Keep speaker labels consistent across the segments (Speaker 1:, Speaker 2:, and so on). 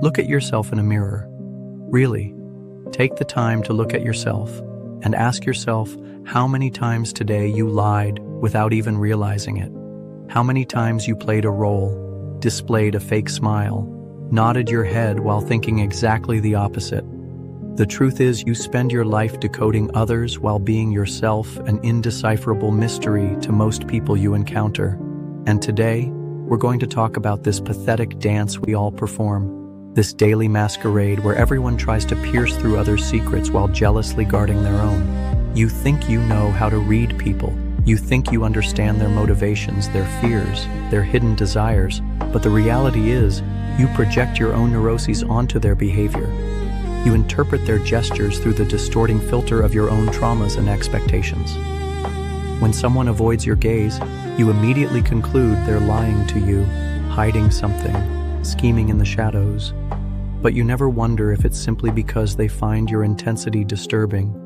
Speaker 1: Look at yourself in a mirror. Really, take the time to look at yourself and ask yourself how many times today you lied without even realizing it. How many times you played a role, displayed a fake smile, nodded your head while thinking exactly the opposite. The truth is, you spend your life decoding others while being yourself an indecipherable mystery to most people you encounter. And today, we're going to talk about this pathetic dance we all perform, this daily masquerade where everyone tries to pierce through others' secrets while jealously guarding their own. You think you know how to read people. You think you understand their motivations, their fears, their hidden desires, but the reality is, you project your own neuroses onto their behavior. You interpret their gestures through the distorting filter of your own traumas and expectations. When someone avoids your gaze, you immediately conclude they're lying to you, hiding something, scheming in the shadows. But you never wonder if it's simply because they find your intensity disturbing,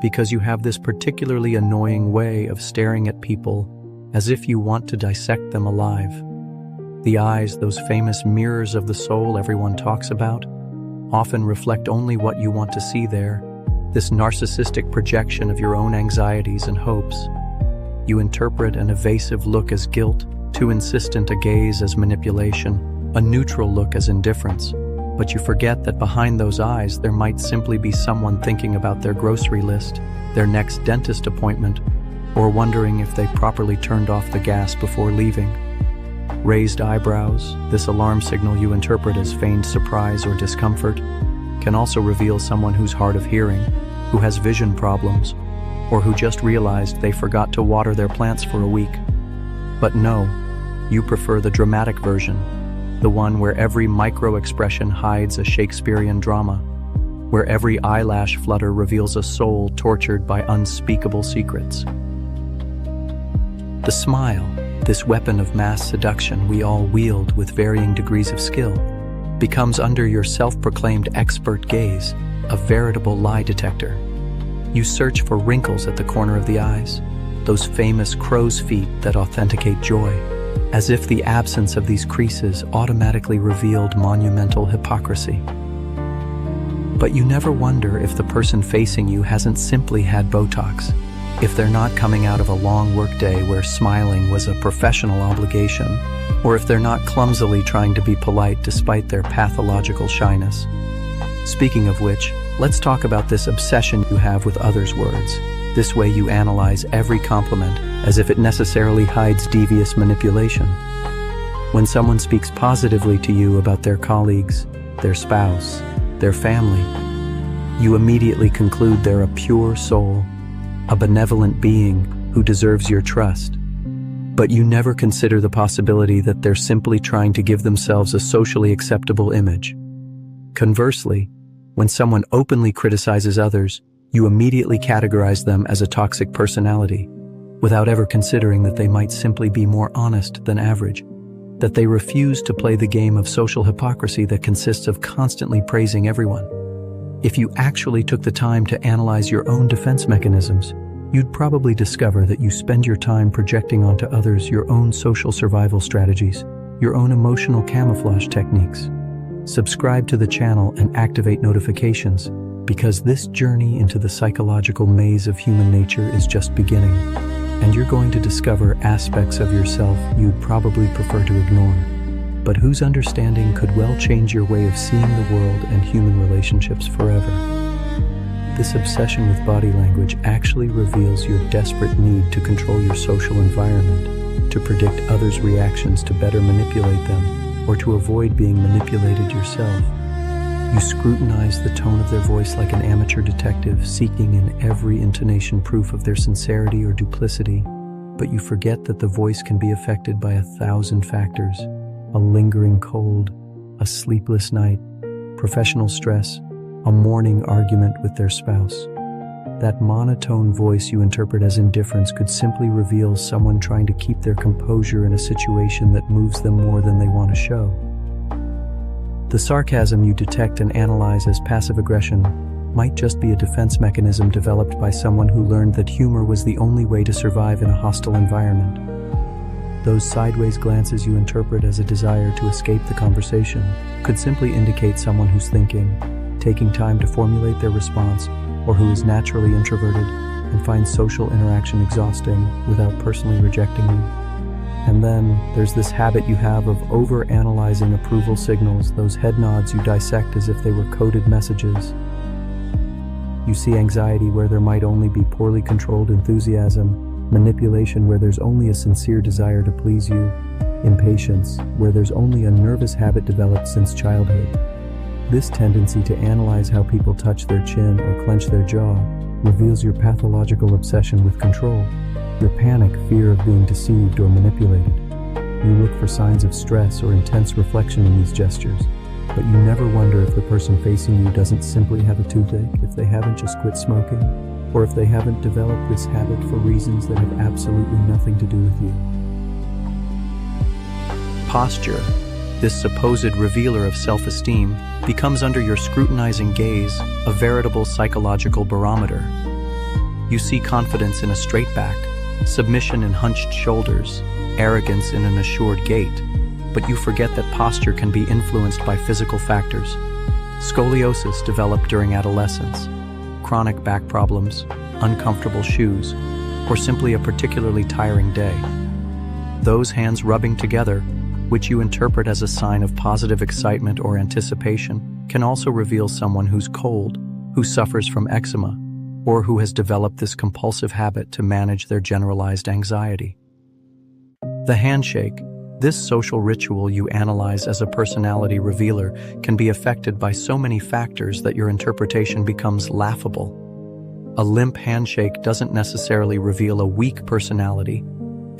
Speaker 1: because you have this particularly annoying way of staring at people as if you want to dissect them alive. The eyes, those famous mirrors of the soul everyone talks about, often reflect only what you want to see there, this narcissistic projection of your own anxieties and hopes. You interpret an evasive look as guilt, too insistent a gaze as manipulation, a neutral look as indifference. But you forget that behind those eyes there might simply be someone thinking about their grocery list, their next dentist appointment, or wondering if they properly turned off the gas before leaving. Raised eyebrows, this alarm signal you interpret as feigned surprise or discomfort, can also reveal someone who's hard of hearing, who has vision problems, or who just realized they forgot to water their plants for a week. But no, you prefer the dramatic version, the one where every micro-expression hides a Shakespearean drama, where every eyelash flutter reveals a soul tortured by unspeakable secrets. The smile, this weapon of mass seduction we all wield with varying degrees of skill, becomes under your self-proclaimed expert gaze a veritable lie detector. You search for wrinkles at the corner of the eyes, those famous crow's feet that authenticate joy, as if the absence of these creases automatically revealed monumental hypocrisy. But you never wonder if the person facing you hasn't simply had Botox, if they're not coming out of a long workday where smiling was a professional obligation, or if they're not clumsily trying to be polite despite their pathological shyness. Speaking of which, let's talk about this obsession you have with others' words. This way you analyze every compliment as if it necessarily hides devious manipulation. When someone speaks positively to you about their colleagues, their spouse, their family, you immediately conclude they're a pure soul, a benevolent being who deserves your trust. But you never consider the possibility that they're simply trying to give themselves a socially acceptable image. Conversely, when someone openly criticizes others, you immediately categorize them as a toxic personality, without ever considering that they might simply be more honest than average, that they refuse to play the game of social hypocrisy that consists of constantly praising everyone. If you actually took the time to analyze your own defense mechanisms, you'd probably discover that you spend your time projecting onto others your own social survival strategies, your own emotional camouflage techniques. Subscribe to the channel and activate notifications, because this journey into the psychological maze of human nature is just beginning, and you're going to discover aspects of yourself you'd probably prefer to ignore, but whose understanding could well change your way of seeing the world and human relationships forever. This obsession with body language actually reveals your desperate need to control your social environment, to predict others' reactions to better manipulate them, or to avoid being manipulated yourself. You scrutinize the tone of their voice like an amateur detective, seeking in every intonation proof of their sincerity or duplicity, but you forget that the voice can be affected by 1,000 factors: a lingering cold, a sleepless night, professional stress, a morning argument with their spouse. That monotone voice you interpret as indifference could simply reveal someone trying to keep their composure in a situation that moves them more than they want to show. The sarcasm you detect and analyze as passive aggression might just be a defense mechanism developed by someone who learned that humor was the only way to survive in a hostile environment. Those sideways glances you interpret as a desire to escape the conversation could simply indicate someone who's thinking, taking time to formulate their response, or who is naturally introverted and finds social interaction exhausting without personally rejecting you. And then there's this habit you have of over-analyzing approval signals, those head nods you dissect as if they were coded messages. You see anxiety where there might only be poorly controlled enthusiasm, manipulation where there's only a sincere desire to please you, impatience where there's only a nervous habit developed since childhood. This tendency to analyze how people touch their chin or clench their jaw reveals your pathological obsession with control, your panic fear of being deceived or manipulated. You look for signs of stress or intense reflection in these gestures, but you never wonder if the person facing you doesn't simply have a toothache, if they haven't just quit smoking, or if they haven't developed this habit for reasons that have absolutely nothing to do with you.
Speaker 2: Posture, this supposed revealer of self-esteem, becomes under your scrutinizing gaze a veritable psychological barometer. You see confidence in a straight back, submission in hunched shoulders, arrogance in an assured gait, but you forget that posture can be influenced by physical factors. Scoliosis developed during adolescence, chronic back problems, uncomfortable shoes, or simply a particularly tiring day. Those hands rubbing together, which you interpret as a sign of positive excitement or anticipation, can also reveal someone who's cold, who suffers from eczema, or who has developed this compulsive habit to manage their generalized anxiety. The handshake, this social ritual you analyze as a personality revealer, can be affected by so many factors that your interpretation becomes laughable. A limp handshake doesn't necessarily reveal a weak personality.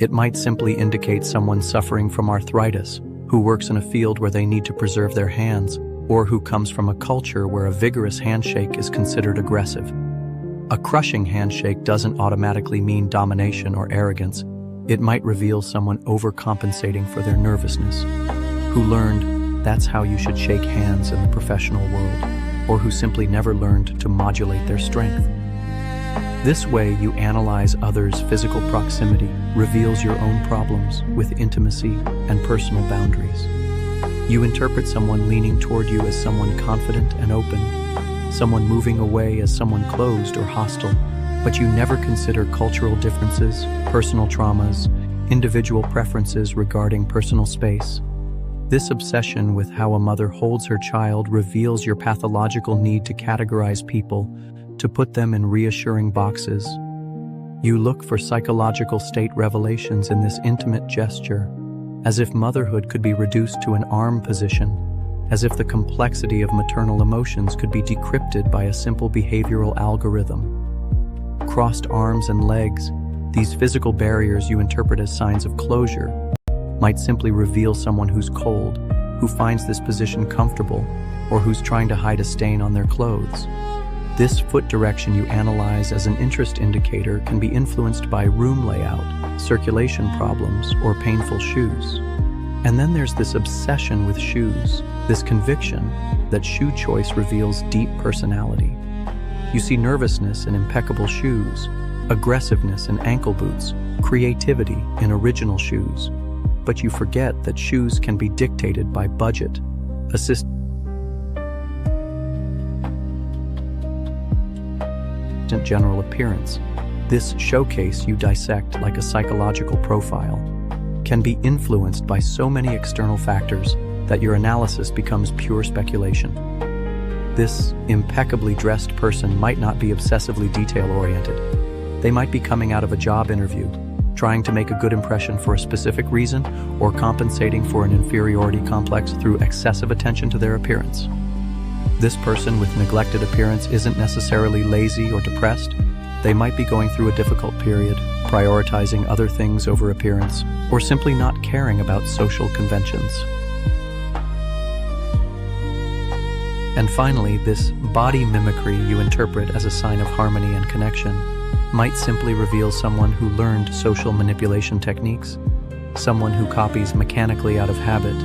Speaker 2: It might simply indicate someone suffering from arthritis, who works in a field where they need to preserve their hands, or who comes from a culture where a vigorous handshake is considered aggressive. A crushing handshake doesn't automatically mean domination or arrogance. It might reveal someone overcompensating for their nervousness, who learned that's how you should shake hands in the professional world, or who simply never learned to modulate their strength. This way, you analyze others' physical proximity, reveals your own problems with intimacy and personal boundaries. You interpret someone leaning toward you as someone confident and open, someone moving away as someone closed or hostile, but you never consider cultural differences, personal traumas, individual preferences regarding personal space. This obsession with how a mother holds her child reveals your pathological need to categorize people, to put them in reassuring boxes. You look for psychological state revelations in this intimate gesture, as if motherhood could be reduced to an arm position, as if the complexity of maternal emotions could be decrypted by a simple behavioral algorithm. Crossed arms and legs, these physical barriers you interpret as signs of closure, might simply reveal someone who's cold, who finds this position comfortable, or who's trying to hide a stain on their clothes. This foot direction you analyze as an interest indicator can be influenced by room layout, circulation problems, or painful shoes. And then there's this obsession with shoes, this conviction that shoe choice reveals deep personality. You see nervousness in impeccable shoes, aggressiveness in ankle boots, creativity in original shoes. But you forget that shoes can be dictated by budget, assistant general appearance. This showcase you dissect like a psychological profile can be influenced by so many external factors that your analysis becomes pure speculation. This impeccably dressed person might not be obsessively detail-oriented. They might be coming out of a job interview, trying to make a good impression for a specific reason, or compensating for an inferiority complex through excessive attention to their appearance. This person with neglected appearance isn't necessarily lazy or depressed. They might be going through a difficult period, prioritizing other things over appearance, or simply not caring about social conventions. And finally, this body mimicry you interpret as a sign of harmony and connection might simply reveal someone who learned social manipulation techniques, someone who copies mechanically out of habit,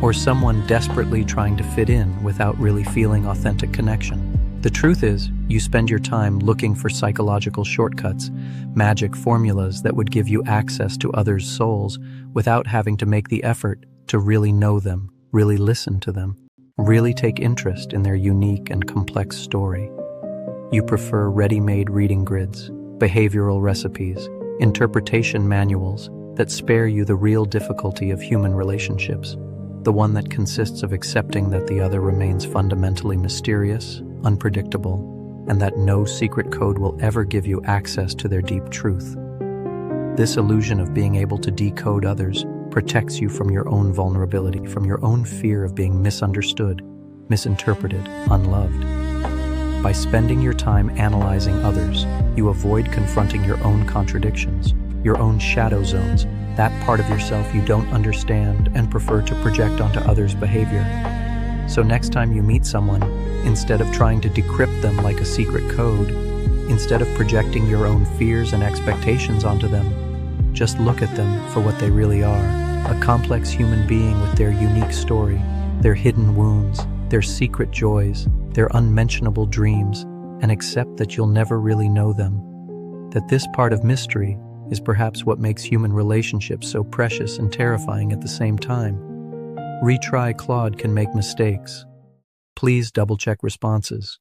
Speaker 2: or someone desperately trying to fit in without really feeling authentic connection.
Speaker 1: The truth is, you spend your time looking for psychological shortcuts, magic formulas that would give you access to others' souls without having to make the effort to really know them, really listen to them, really take interest in their unique and complex story. You prefer ready-made reading grids, behavioral recipes, interpretation manuals that spare you the real difficulty of human relationships, the one that consists of accepting that the other remains fundamentally mysterious, unpredictable, and that no secret code will ever give you access to their deep truth. This illusion of being able to decode others protects you from your own vulnerability, from your own fear of being misunderstood, misinterpreted, unloved. By spending your time analyzing others, you avoid confronting your own contradictions, your own shadow zones, that part of yourself you don't understand and prefer to project onto others' behavior. So next time you meet someone, instead of trying to decrypt them like a secret code, instead of projecting your own fears and expectations onto them, just look at them for what they really are, a complex human being with their unique story, their hidden wounds, their secret joys, their unmentionable dreams, and accept that you'll never really know them. That this part of mystery is perhaps what makes human relationships so precious and terrifying at the same time. Retry Claude can make mistakes. Please double-check responses.